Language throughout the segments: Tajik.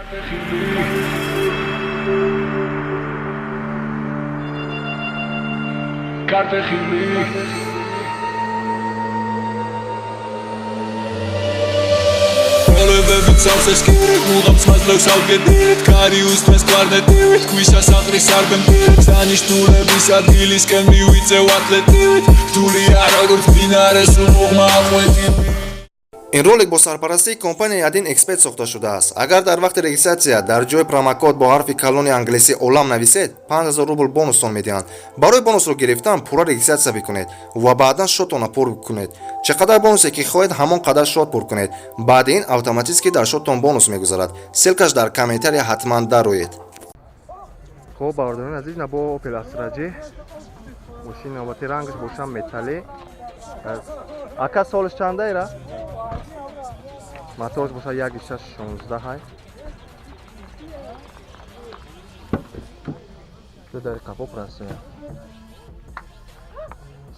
Carte Gili. Olebebit savses kirit, mugam smazleks avgedit Kari ustmes kvarnetivit, kvisa satris arbemtivit Stanishtulebis adgilisken mivitsev atletivit Rtuli ara როგორც მდინარე სულ მოღმა აყვეტივით این ролик با سرپرستی کمپانی ادین اکسپرت ساخته شده است. اگر در وقت رجیستراسیا در جای پروموکد با حرف کلان انگلیسی اولام نویسید 5000 روبل بونوستون میدهند. برای بونوس رو گرفتن پورا رجیستراسیا بکنید و بعدا شاتون رو پر کنید. چقدر بونوسی که خواهید همان قدر شات پر کنید. بعد این اتوماتیکی در شاتون بونوس میگذارد. سلکش در کامنتاری حتما دارید. خب بارداران عزیز نبا اوپل استراجی ماشین نوبتی رنگش باشم متالی اکا سالش چنده ایرا؟ موتورش باشه 1.16 های ده داری کپوک راسته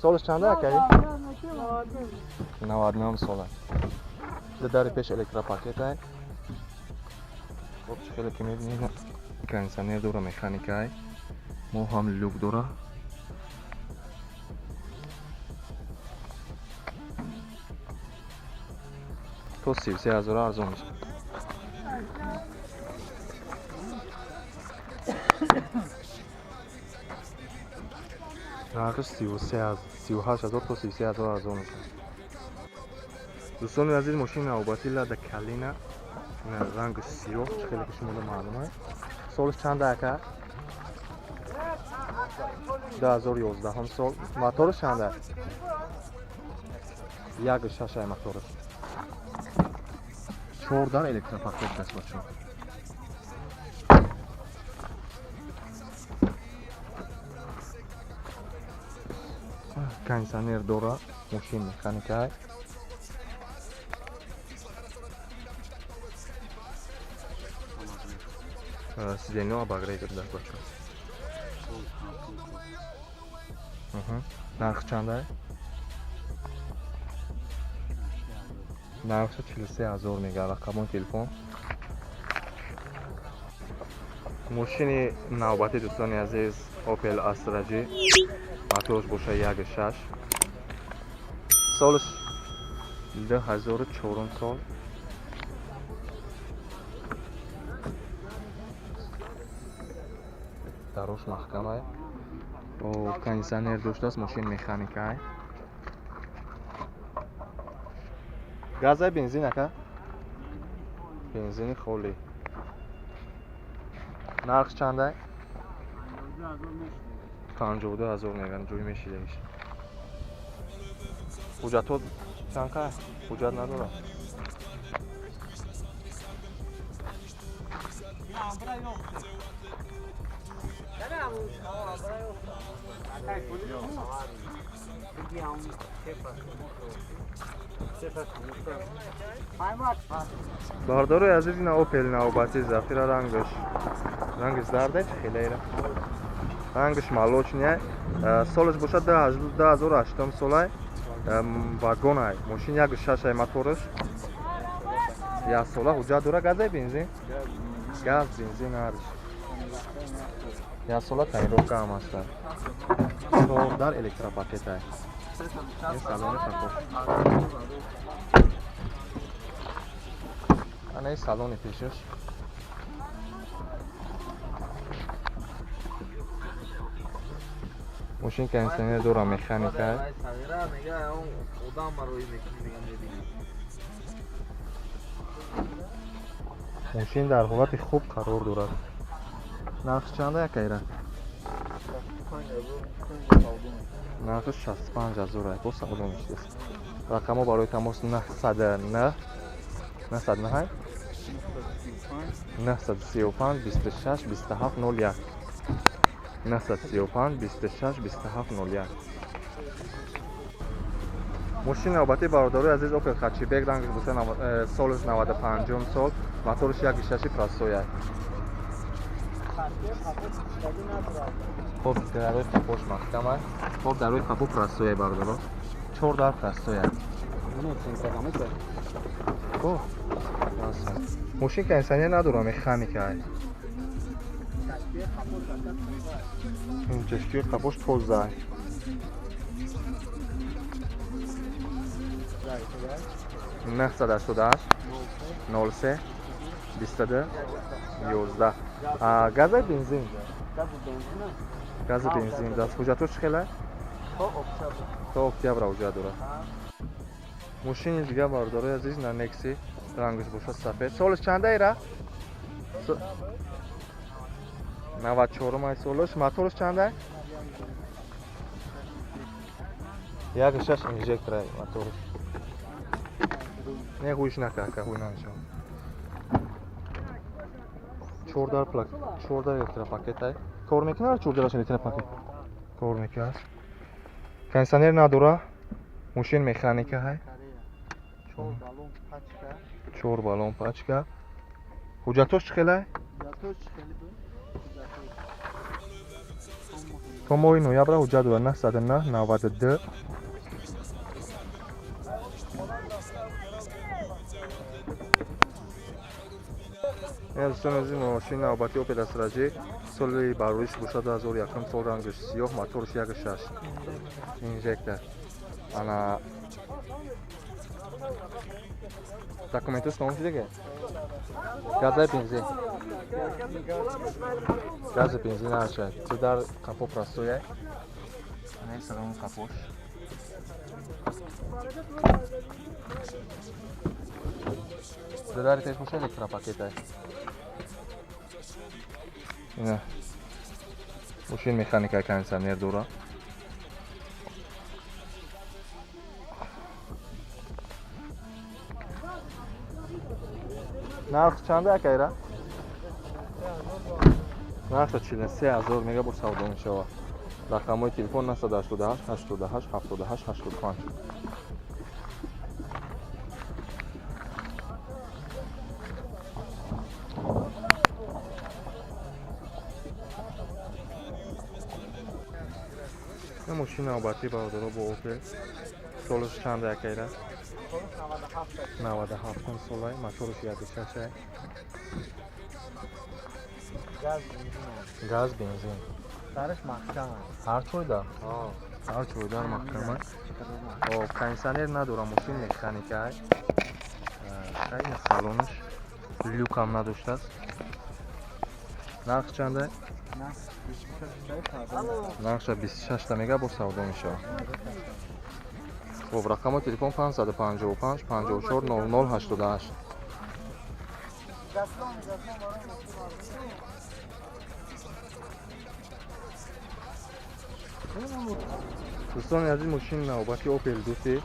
سالش چنده اکایی؟ 99 ساله ده داری پیش الکترا پاکت های خب چخیلی که میبینید کنسانیر دوره مکانیک های مو هم لوک دوره تو 33,000 ارزون میشه نرخش 38,000 تا 33,000 ارزون میشه دوستان عزیز ماشین نوبتی لادا کالینا رنگ سیاه خیلی که شما معلومه سالش چند دقیقه 2011 هم سال موتورش چنده 1.6 های موتورش 14 الکترا پاکت دست باشون کنسانیر دوره ماشین مکانیک های سیدنو باگرای کرده دست باشون نرخ چنده؟ نرخش 43,000 میگه رقم تلفن ماشین نوبتی دوستان عزیز اوپل استراجی موتورش باشه 1.6 سالش 2004 سال دروش محکمه و کنسانیر داشته است ماشین مکانیکه گاز بنزین اکا بنزین خولی نرخ چنده 52,000 میگن جوی میشیدهش حجت چند که حجت نداره باردار عزیز این اوپل نوبتی زفیر رنگش زرده خیلی ایره رنگش مالوچنیه سالش باشه 2008 ساله واگن های ماشین 1.6 های موتورش 1 ساله حجت داره گاز بنزین گاز بنزین نداره 1 ساله تایروکا هم هست 14 الکترا پاکت های این سالانه ساکوش این سالون پیشش ماشین کنسانیر دوره مکانیکه ماشین در حالت خوب قرار دارد نرخش چنده یک ایره؟ نرخش 65,000 با سالون میشه رقم برای تماس 909 935 26 27 01 935 26 27 01 ماشین نوبتی برادری عزیز اوپل خچیبک رنگش بوده سالش 95 سال موتورش 1.6 پراسویه خب در روی کپوش محکمه خب در روی کپو پراسویه برادر 14 پراسویه خب ماشین کنسانی نداره مکانیکه این چشکی کپوش 15 988 03 22 11 گاز بنزین گاز بنزین دست حجتش خیلی تا اکتبر اوجا داره ماشین دیگه بارداره عزیز نه نکسی رنگش باشه سفید سالش چنده ایره 94 مای سالش موتورش چنده یک شش اینجکتور موتورش نه خویش نکرد خوی نمیشه 14 پلاک 14 لیتر پاکت های کار میکنه 14 لیتر پاکت کار میکنه کنسانر نداره ماشین مکانیکه های 4 بالون پاچکا حجتش خیلی توموی نویابر حجت داره 909 92 دوستان از این ماشین نوبتی اوپل استراجی سال بارویش بوشد 2001 سال رنگش سیاه موتورش 1.6 اینجکتور انا داکومنتوس کامش دیگه گاز بنزین هرچه چه در کپو پراستویه نه سرمون کپوش داری تیش باشه الکترا پاکته نه ماشین مکانیکا کنسانر دورا نرخ چنده اکیره؟ نرخ 43,000 میگه بر سودا میشه رقم های تلفن 988 88 78 85 این ماشین نوبتی برداره با اوپل سالش چنده اکیره؟ 97 سالای موتورش 1.6 گاز بنزین سرش محکم هر چوی دار هر چوی دار محکمه و کنسانر نداره ماشین مکانیکه های خیلی سالونش لیوک هم نداشته است نرخ چنده؟ نرخش 26 تا میگه با سودا میشه خب رقم تلفن 555 54 00 88 دوستان از این ماشین نوبتی اوپل دوستی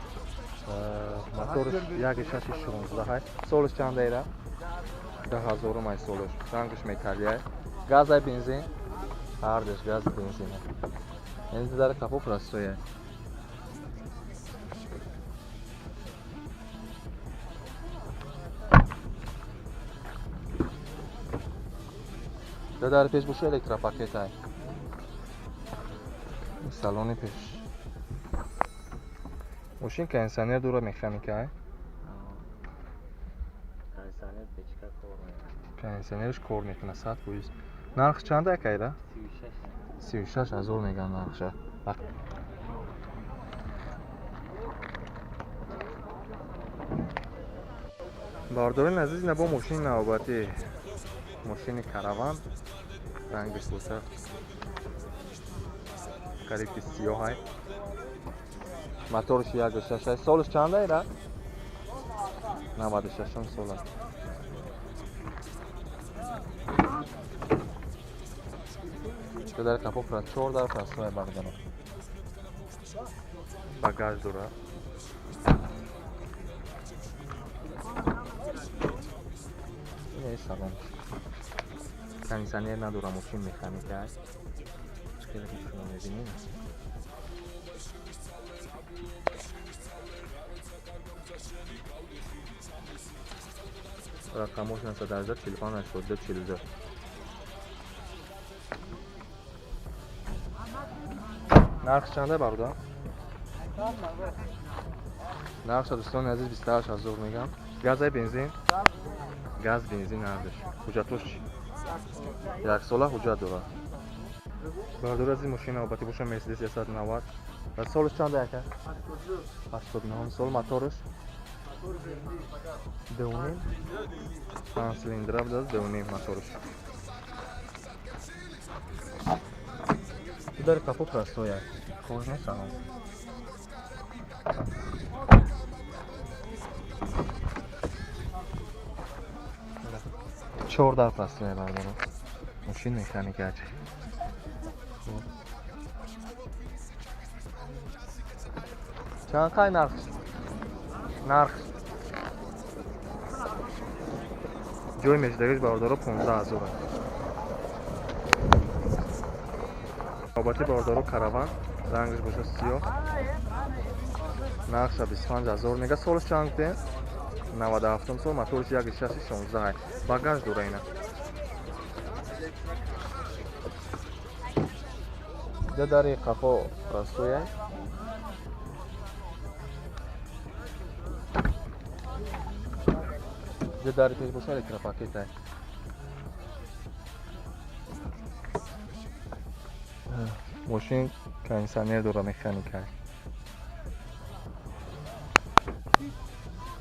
موتورش 1.6 هست سالش چند ایره 10,000 مای سالش رنگش متالیه گاز بنزین هر دش گاز بنزین این در کپو پراستویه در پیش باشه الکترا پاکت های سالون پیش ماشین کنسانر دور مکانیکه های کنسانرش کار میکنه 100 پویز نرخ چنده اکیره؟ 36,000 میگن نرخشه باردارین عزیز نبا ماشین نوبتی ماشین کاروان رنگش بوده قریب 30 های موتورش 1.6 سالش چنده ایره؟ 96 سال که در کپو فرد 4 در پرستوی بردنه بگاج دوره این سالون کنسانر نداره ماشین مکانیکه هست خیلی شما میبینید رقمش 918 تلفن 82 42 نرخ چنده برادر؟ نرخ دوستان عزیز 28,000 میگم گاز بنزین газ бензин ардаш ҳуҷҷатош чӣ 1 сола ҳуҷҷат дорад бардор аз ин мошина албатта боша Mercedes 190 ва солиш чанд ака 89 сол моториш 2.5 5 силиндра буд 2.5 моториш дар капот растоя кожа салом 14 пастоя бардор мошин механикач чанд қай нарх ҷои мешидагиш бардоро 15000 албатта бардоро караван рангиш боша сиёҳ нархша 25000 мега солиш чанд гуфтем 97 сол моториш 1.616 багаж дора ина ҷа дари қафо растоя ҷа дари пеш боша электропакета мошин кондитсионер дора механика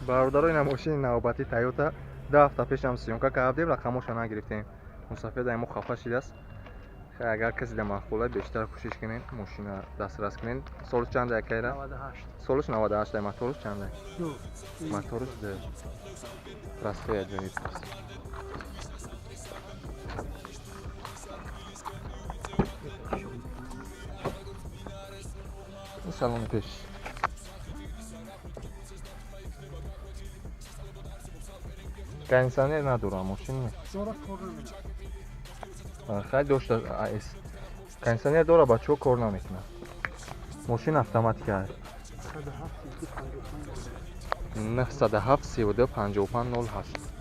бародаро ина мошини навбати Toyota 2 ҳафта пешам сиёнка кардем рақамоша нагирифтем мусафир даимо хафа шидааст хай агар каси да махбулад бештар кӯшиш кунед мошина дастрас кунед солиш чанд акайра 98 солиш 98 моториш чанд моториш да растоя ҷавид салони пеш кондитсионер надорам мошин хай дошта кондитсионер дора бачаҳо кор намекунад мошин автоматика 97 32 55 08